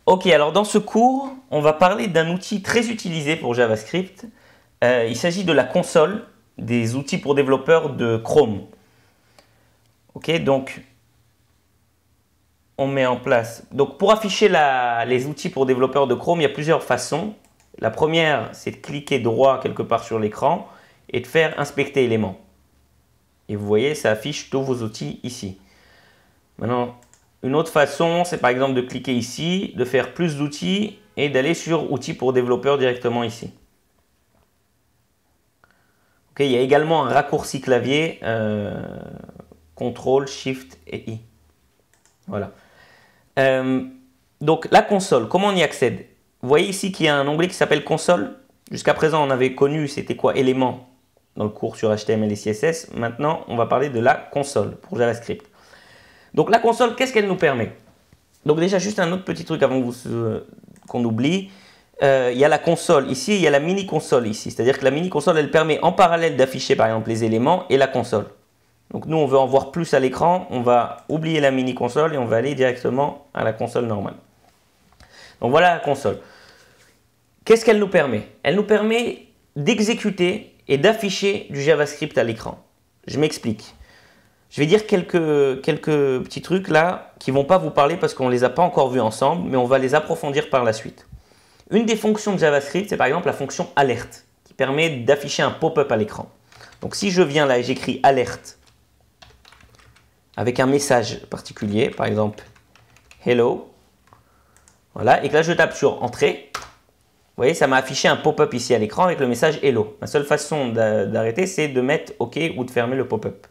Ok, alors dans ce cours, on va parler d'un outil très utilisé pour JavaScript. Il s'agit de la console des outils pour développeurs de Chrome. Ok, donc on met en place. Donc pour afficher les outils pour développeurs de Chrome, il y a plusieurs façons. La première, c'est de cliquer droit quelque part sur l'écran et de faire inspecter éléments. Et vous voyez, ça affiche tous vos outils ici. Maintenant, une autre façon, c'est par exemple de cliquer ici, de faire plus d'outils et d'aller sur outils pour développeurs directement ici. Okay, il y a également un raccourci clavier, CTRL, SHIFT et I. Voilà. Donc la console, comment on y accède? Vous voyez ici qu'il y a un onglet qui s'appelle console. Jusqu'à présent, on avait connu c'était quoi éléments dans le cours sur HTML et CSS. Maintenant, on va parler de la console pour JavaScript. Donc la console, qu'est-ce qu'elle nous permet? Donc déjà, juste un autre petit truc avant qu'on oublie. Il y a la console ici, il y a la mini-console ici. C'est-à-dire que la mini-console, elle permet en parallèle d'afficher par exemple les éléments et la console. Donc nous, on veut en voir plus à l'écran. On va oublier la mini-console et on va aller directement à la console normale. Donc voilà la console. Qu'est-ce qu'elle nous permet? Elle nous permet d'exécuter et d'afficher du JavaScript à l'écran. Je m'explique. Je vais dire quelques petits trucs là qui ne vont pas vous parler parce qu'on ne les a pas encore vus ensemble, mais on va les approfondir par la suite. Une des fonctions de JavaScript, c'est par exemple la fonction alerte qui permet d'afficher un pop-up à l'écran. Donc si je viens là et j'écris alerte avec un message particulier, par exemple hello, voilà, et que là je tape sur entrée, vous voyez, ça m'a affiché un pop-up ici à l'écran avec le message hello. La seule façon d'arrêter, c'est de mettre OK ou de fermer le pop-up.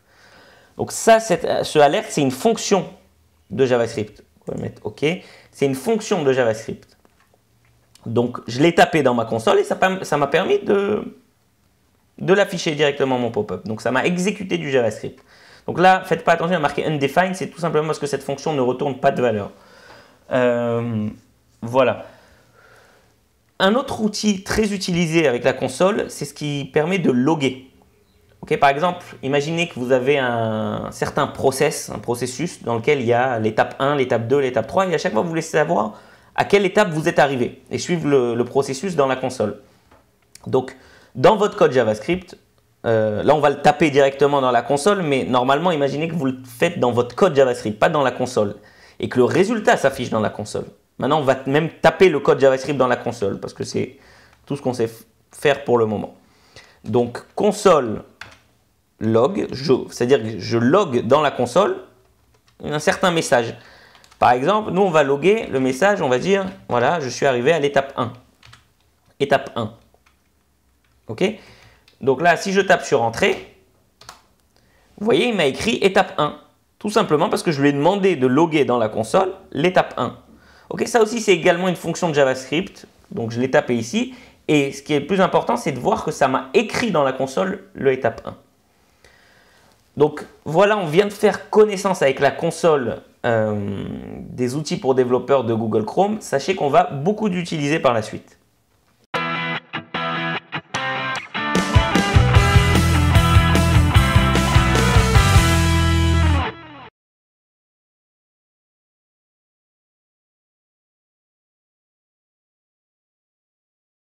Donc ça, ce alerte, c'est une fonction de JavaScript. On va mettre OK. C'est une fonction de JavaScript. Donc je l'ai tapé dans ma console et ça m'a permis de l'afficher directement mon pop-up. Donc ça m'a exécuté du JavaScript. Donc là, faites pas attention à marquer undefined, c'est tout simplement parce que cette fonction ne retourne pas de valeur. Voilà. Un autre outil très utilisé avec la console, c'est ce qui permet de loguer. Okay, par exemple, imaginez que vous avez un certain processus dans lequel il y a l'étape 1, l'étape 2, l'étape 3 et à chaque fois vous voulez savoir à quelle étape vous êtes arrivé et suivre le processus dans la console. Donc, dans votre code JavaScript, là on va le taper directement dans la console, mais normalement imaginez que vous le faites dans votre code JavaScript, pas dans la console et que le résultat s'affiche dans la console. Maintenant, on va même taper le code JavaScript dans la console parce que c'est tout ce qu'on sait faire pour le moment. Donc, console log, c'est-à-dire que je log dans la console un certain message. Par exemple, nous, on va loguer le message, on va dire, voilà, je suis arrivé à l'étape 1. Étape 1. OK? Donc là, si je tape sur entrée, vous voyez, il m'a écrit étape 1. Tout simplement parce que je lui ai demandé de loguer dans la console l'étape 1. OK, ça aussi, c'est également une fonction de JavaScript. Donc, je l'ai tapé ici. Et ce qui est le plus important, c'est de voir que ça m'a écrit dans la console le étape 1. Donc voilà, on vient de faire connaissance avec la console des outils pour développeurs de Google Chrome. Sachez qu'on va beaucoup l'utiliser par la suite.